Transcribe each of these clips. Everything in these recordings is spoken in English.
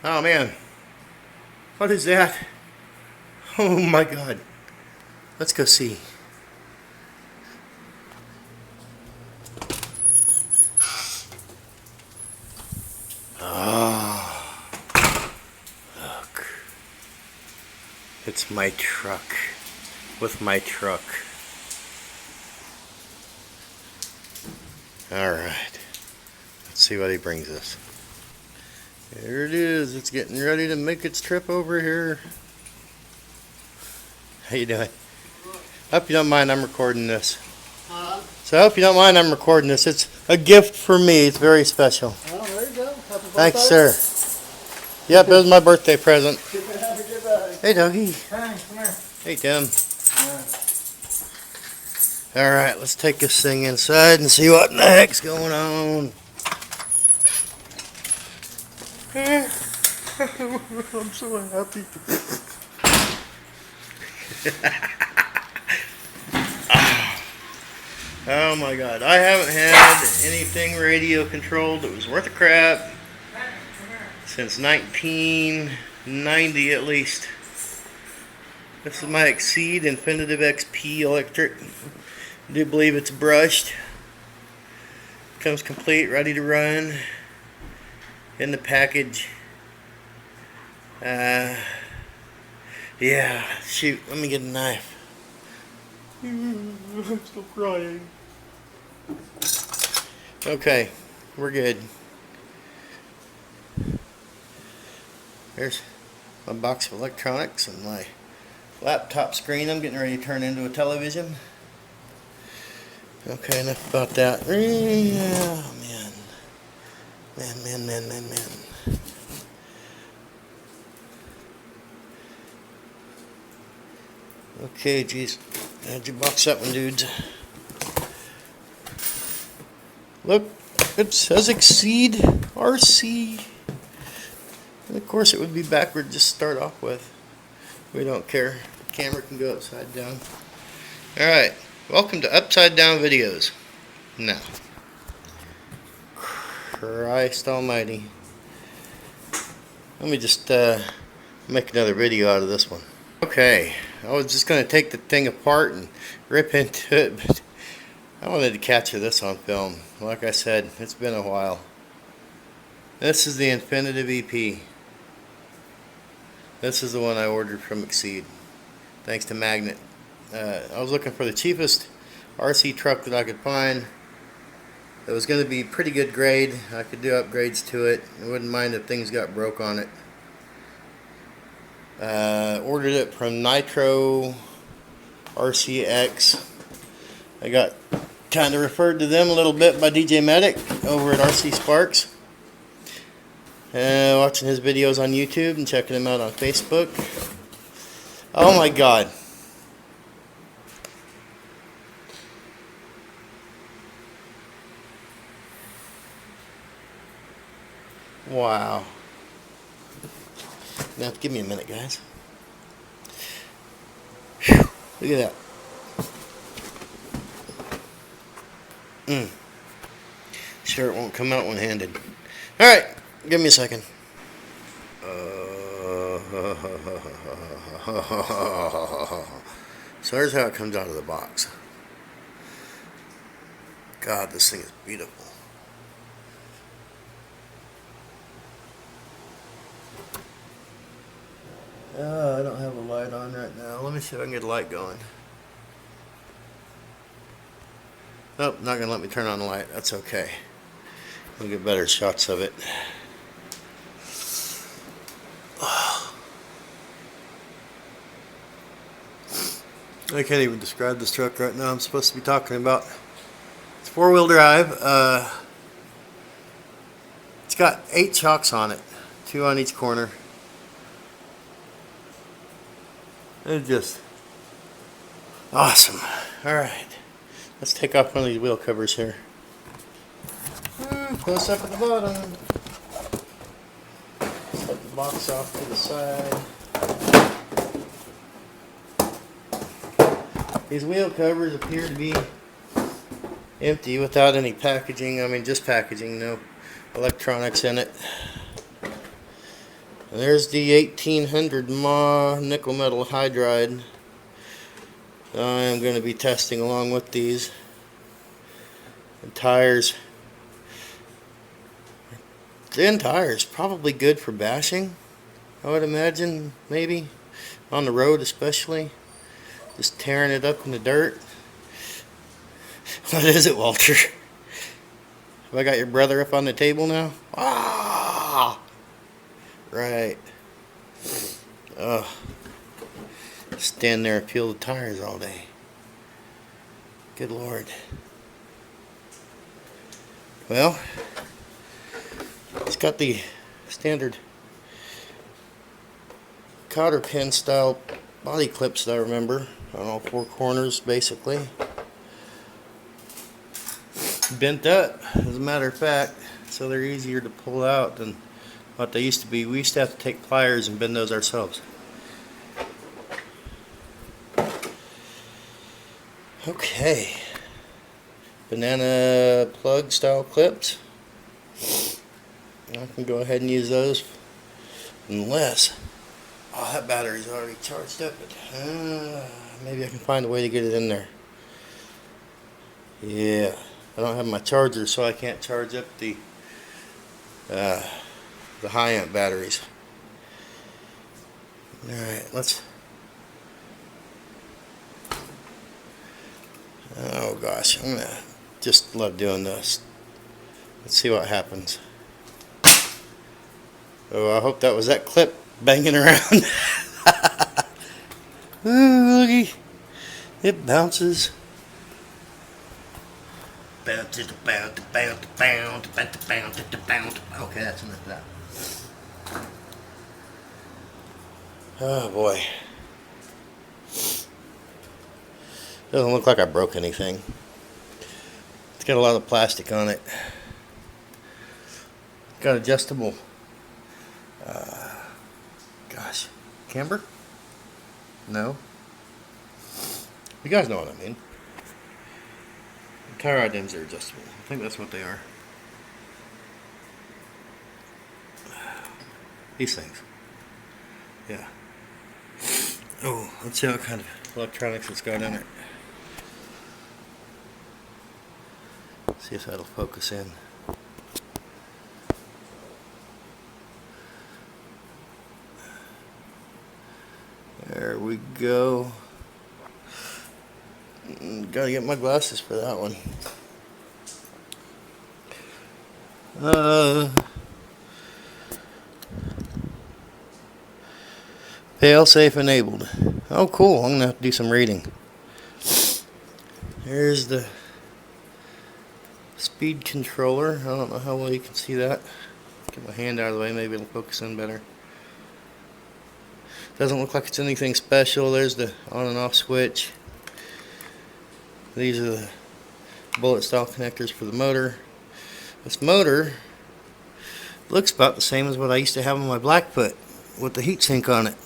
Oh man, what is that? Oh my god. Let's go see. Oh, look. It's my truck. With my truck. Alright. Let's see what he brings us. Here it is. It's getting ready to make its trip over here. How you doing? Hope you don't mind I'm recording this. So I hope you don't mind I'm recording this. It's a gift for me. It's very special. Oh, there you go. Happy Thanks, birthday. sir. Yep, it was my birthday present. Have a good day. Hey, doggy. Hey, come here. Hey, Tim. Alright, let's take this thing inside and see what in the heck's going on. I'm so happy. Oh my god, I haven't had anything radio controlled that was worth a crap since 1990 at least. This is my Exceed Infinitive XP electric. I do believe it's brushed. Comes complete, ready to run. In the package. Yeah, shoot, let me get a knife. I'm still crying. Okay, we're good. There's my box of electronics and my laptop screen I'm getting ready to turn into a television. Okay, enough about that. Yeah, man. Man. Okay, geez. How'd you box that one, dudes? Look, it says Exceed RC. And of course, it would be backward to start off with. We don't care. The camera can go upside down. Alright, welcome to Upside Down Videos. Now, Christ almighty. Let me just make another video out of this one. Okay, I was just going to take the thing apart and rip into it, but I wanted to capture this on film. Like I said, it's been a while. This is the Infinitive EP. This is the one I ordered from Exceed, thanks to Magnet. I was looking for the cheapest RC truck that I could find. It was going to be pretty good grade. I could do upgrades to it. I wouldn't mind if things got broke on it. Ordered it from Nitro RCX. I got kind of referred to them a little bit by DJ Medic over at RC Sparks. Watching his videos on YouTube and checking him out on Facebook. Oh my god. Wow. Now, give me a minute, guys. Whew, look at that. Sure it won't come out one-handed. Alright, give me a second. So here's how it comes out of the box. God, this thing is beautiful. I don't have a light on right now. Let me see if I can get a light going. Nope, not going to let me turn on the light. That's okay. We'll get better shots of it. I can't even describe this truck right now. I'm supposed to be talking about. It's four-wheel drive. It's got 8 shocks on it, 2 on each corner. It's just awesome. Alright, let's take off one of these wheel covers here. Close up at the bottom. Set the box off to the side. These wheel covers appear to be empty without any packaging. I mean, just packaging, no electronics in it. And there's the 1800 mAh nickel metal hydride I am going to be testing along with these. The tires, thin tires, probably good for bashing, I would imagine, maybe on the road especially, just tearing it up in the dirt. What is it, Walter? Have I got your brother up on the table now? Ah, right. Stand there and peel the tires all day. Good Lord. Well, it's got the standard cotter pin style body clips that I remember on all four corners, basically. Bent up, as a matter of fact, so they're easier to pull out than what they used to be. We used to have to take pliers and bend those ourselves. Okay, banana plug style clips. I can go ahead and use those unless, oh, that battery's already charged up. Maybe I can find a way to get it in there. Yeah, I don't have my charger, so I can't charge up the high amp batteries. All right, let's. Oh gosh, I'm gonna just love doing this. Let's see what happens. Oh, I hope that was that clip banging around. Ooh, looky, it bounces. Bounce, bounce, bounce, bounce, bounce, bounce, bounce. Okay, that's enough of that. Oh boy. Doesn't look like I broke anything. It's got a lot of plastic on it. Got adjustable, gosh, camber? No. You guys know what I mean. Tire items are adjustable. I think that's what they are. These things. Yeah. Oh, let's see what kind of electronics it's got in it. See if that'll focus in. There we go. Gotta get my glasses for that one. Fail-safe enabled. Oh, cool. I'm gonna have to do some reading. There's the speed controller. I don't know how well you can see that. Get my hand out of the way, maybe it'll focus in better. Doesn't look like it's anything special. There's the on and off switch. These are the bullet style connectors for the motor. This motor looks about the same as what I used to have on my Blackfoot with the heatsink on it.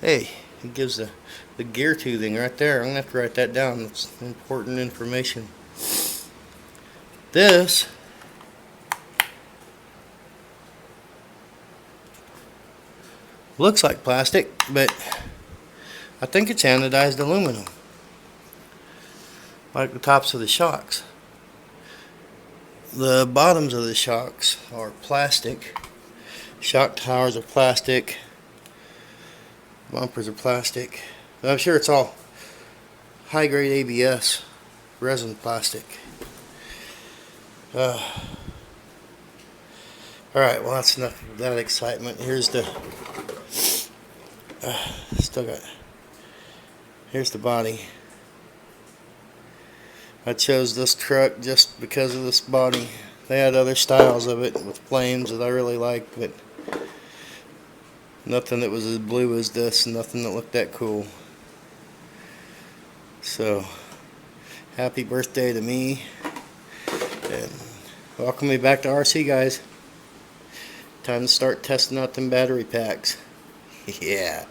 Hey, it gives the gear toothing right there. I'm going to have to write that down. It's important information. This looks like plastic, but I think it's anodized aluminum, like the tops of the shocks. The bottoms of the shocks are plastic. Shock towers are plastic. Bumpers are plastic. I'm sure it's all high grade ABS resin plastic. Alright, well, that's enough of that excitement. Here's the here's the body. I chose this truck just because of this body. They had other styles of it with flames that I really liked, but nothing that was as blue as this, nothing that looked that cool. So, happy birthday to me, and welcome me back to RC, guys. Time to start testing out them battery packs. Yeah.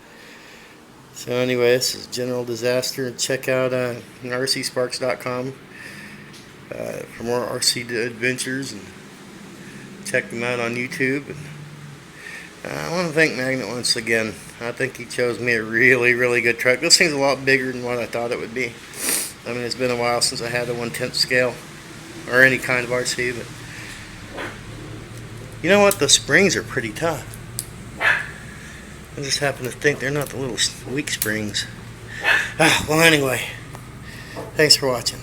So anyway, this is General Disaster. Check out rcsparks.com for more RC adventures, and check them out on YouTube. And I want to thank Magnet once again. I think he chose me a really, really good truck. This thing's a lot bigger than what I thought it would be. I mean, it's been a while since I had a 1/10 scale or any kind of RC, but you know what? The springs are pretty tough. I just happen to think they're not the little weak springs. Well, anyway, thanks for watching.